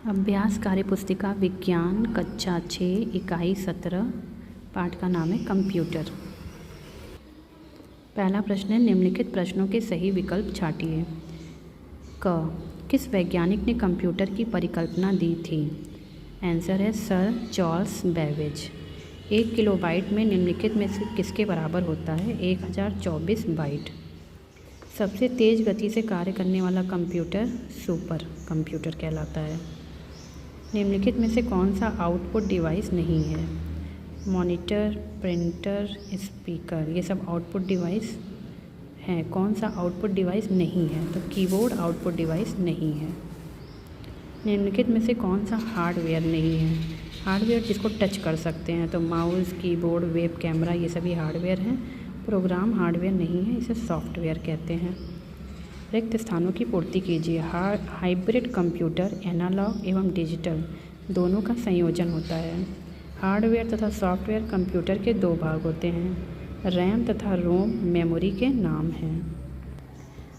अभ्यास कार्य पुस्तिका विज्ञान कक्षा 6 इकाई 17 पाठ का नाम है कंप्यूटर। पहला प्रश्न है, निम्नलिखित प्रश्नों के सही विकल्प छांटिए। क किस वैज्ञानिक ने कंप्यूटर की परिकल्पना दी थी? आंसर है सर चार्ल्स बेबेज। 1 किलोबाइट में निम्नलिखित में से किसके बराबर होता है? 1024 बाइट। सबसे तेज़ गति से कार्य करने वाला कंप्यूटर सुपर कंप्यूटर कहलाता है। निम्नलिखित में से कौन सा आउटपुट डिवाइस नहीं है? मॉनिटर, प्रिंटर, स्पीकर, ये सब आउटपुट डिवाइस हैं। कौन सा आउटपुट डिवाइस नहीं है? तो कीबोर्ड आउटपुट डिवाइस नहीं है। निम्नलिखित में से कौन सा हार्डवेयर नहीं है? हार्डवेयर जिसको टच कर सकते हैं, तो माउस, कीबोर्ड, वेब कैमरा, ये सभी हार्डवेयर हैं। प्रोग्राम हार्डवेयर नहीं है, इसे सॉफ्टवेयर कहते हैं। रिक्त स्थानों की पूर्ति कीजिए। हाइब्रिड कंप्यूटर एनालॉग एवं डिजिटल दोनों का संयोजन होता है। हार्डवेयर तथा सॉफ्टवेयर कंप्यूटर के 2 भाग होते हैं। रैम तथा रोम मेमोरी के नाम हैं।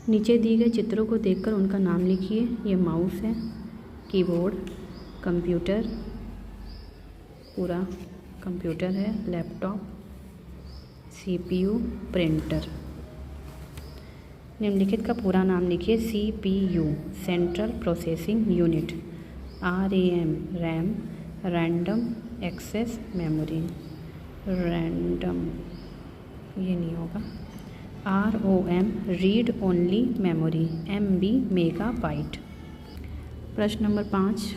नीचे दिए गए चित्रों को देखकर उनका नाम लिखिए। ये माउस है, कीबोर्ड, कंप्यूटर, पूरा कंप्यूटर है, लैपटॉप, सीपीयू, प्रिंटर। निम्नलिखित का पूरा नाम लिखिए। CPU central processing unit, RAM RAM, random access memory, random ये नहीं होगा, ROM read only memory, MB megabyte. प्रश्न नंबर 5,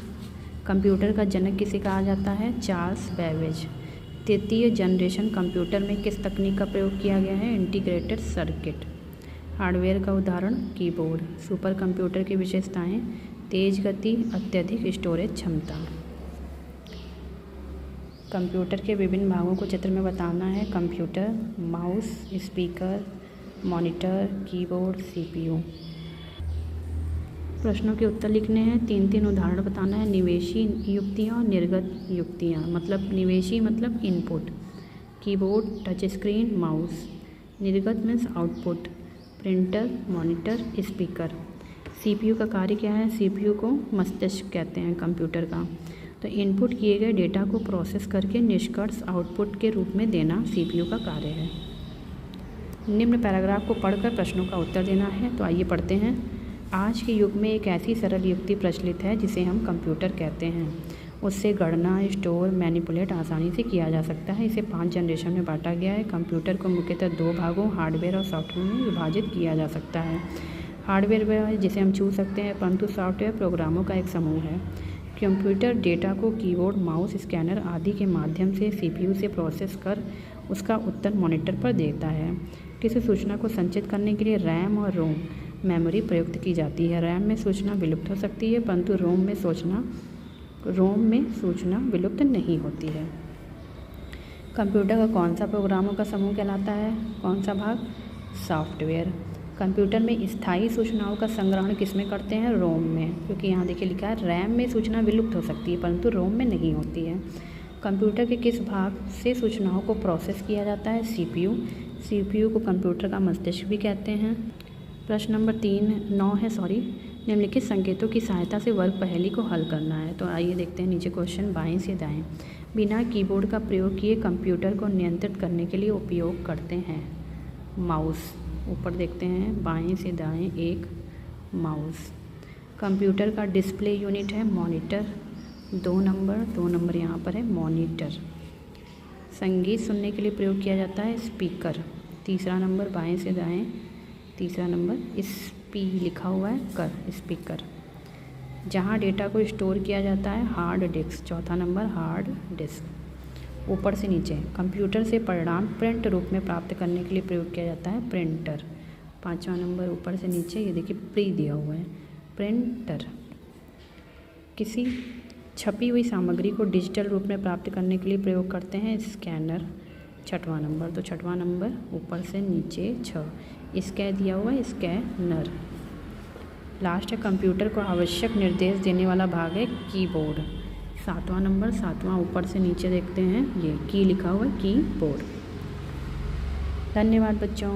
कंप्यूटर का जनक किसे कहा जाता है? Charles Babbage. तृतीय जनरेशन कंप्यूटर में किस तकनीक का प्रयोग किया गया है? Integrated circuit. हार्डवेयर का उदाहरण कीबोर्ड। सुपर कंप्यूटर की विशेषताएं: तेज गति, अत्यधिक स्टोरेज क्षमता। कंप्यूटर के विभिन्न भागों को चित्र में बताना है। Computer, mouse, speaker, monitor, keyboard, CPU. प्रश्नों के उत्तर लिखने हैं। 3 उदाहरण बताना है। निवेशी युक्तियाँ और निर्गत युक्तियाँ। मतलब निवेशी मतलब input, keyboard, touch screen, mouse. निर्गत means output, printer, monitor, speaker. CPU का कार्य क्या है? सीपीयू को मस्तिष्क कहते हैं कंप्यूटर का। तो इनपुट किए गए डेटा को प्रोसेस करके निष्कर्ष आउटपुट के रूप में देना सीपीयू का कार्य है। निम्न पैराग्राफ को पढ़कर प्रश्नों का उत्तर देना है। तो आइए पढ़ते हैं। आज के युग में एक ऐसी सरल युक्ति प्रचलित है जिसे हम कंप्यूटर कहते हैं। उससे गणना, स्टोर, मैनिपुलेट आसानी से किया जा सकता है। इसे 5 जनरेशन में बांटा गया है। कंप्यूटर को मुख्यतः 2 भागों हार्डवेयर और सॉफ्टवेयर में विभाजित किया जा सकता है। हार्डवेयर वह जिसे हम छू सकते हैं, परंतु सॉफ्टवेयर प्रोग्रामों का एक समूह है। कंप्यूटर डेटा को कीबोर्ड, माउस, स्कैनर आदि के माध्यम से सीपीयू से प्रोसेस कर उसका उत्तर मॉनिटर पर देता है। किसी सूचना को संचित करने के लिए रैम और रोम मेमोरी प्रयुक्त की जाती है। रैम में सूचना विलुप्त हो सकती है, परंतु रोम में सूचना विलुप्त नहीं होती है। कंप्यूटर का कौन सा प्रोग्रामों का समूह कहलाता है? कौन सा भाग? सॉफ्टवेयर। कंप्यूटर में स्थायी सूचनाओं का संग्रहण किसमें करते हैं? रोम में। क्योंकि यहाँ देखिए लिखा है रैम में सूचना विलुप्त हो सकती है, परंतु रोम में नहीं होती है। कंप्यूटर के किस भाग से सूचनाओं को प्रोसेस किया जाता है? सीपीयू। सीपीयू को कंप्यूटर का मस्तिष्क भी कहते हैं। प्रश्न नंबर 9 है। निम्नलिखित संकेतों की सहायता से वर्ग पहेली को हल करना है। तो आइए देखते हैं नीचे क्वेश्चन बाएं से दाएं। बिना कीबोर्ड का प्रयोग किए कंप्यूटर को नियंत्रित करने के लिए उपयोग करते हैं माउस। ऊपर देखते हैं बाएं से दाएं एक माउस। कंप्यूटर का डिस्प्ले यूनिट है मॉनिटर। 2 नंबर यहाँ पर है मॉनिटर। संगीत सुनने के लिए प्रयोग किया जाता है स्पीकर। 3 नंबर बाएं से दाएं, 3 नंबर स्पी लिखा हुआ है कर, स्पीकर। जहाँ डेटा को स्टोर किया जाता है hard disk. 4 number hard disk. ऊपर से नीचे कंप्यूटर से परिणाम प्रिंट रूप में प्राप्त करने के लिए प्रयोग किया जाता है प्रिंटर। 5वां नंबर ऊपर से नीचे ये देखिए प्री दिया हुआ है प्रिंटर। किसी छपी हुई सामग्री को डिजिटल रूप में प्राप्त करने के लिए प्रयोग करते हैं स्कैनर। 6वां नंबर, तो 6वां नंबर ऊपर से नीचे 6 स्कै दिया हुआ है स्कैनर। लास्ट है कंप्यूटर को आवश्यक निर्देश देने वाला भाग है कीबोर्ड। 7वां नंबर, 7वां ऊपर से नीचे देखते हैं ये की लिखा हुआ है कीबोर्ड। धन्यवाद बच्चों।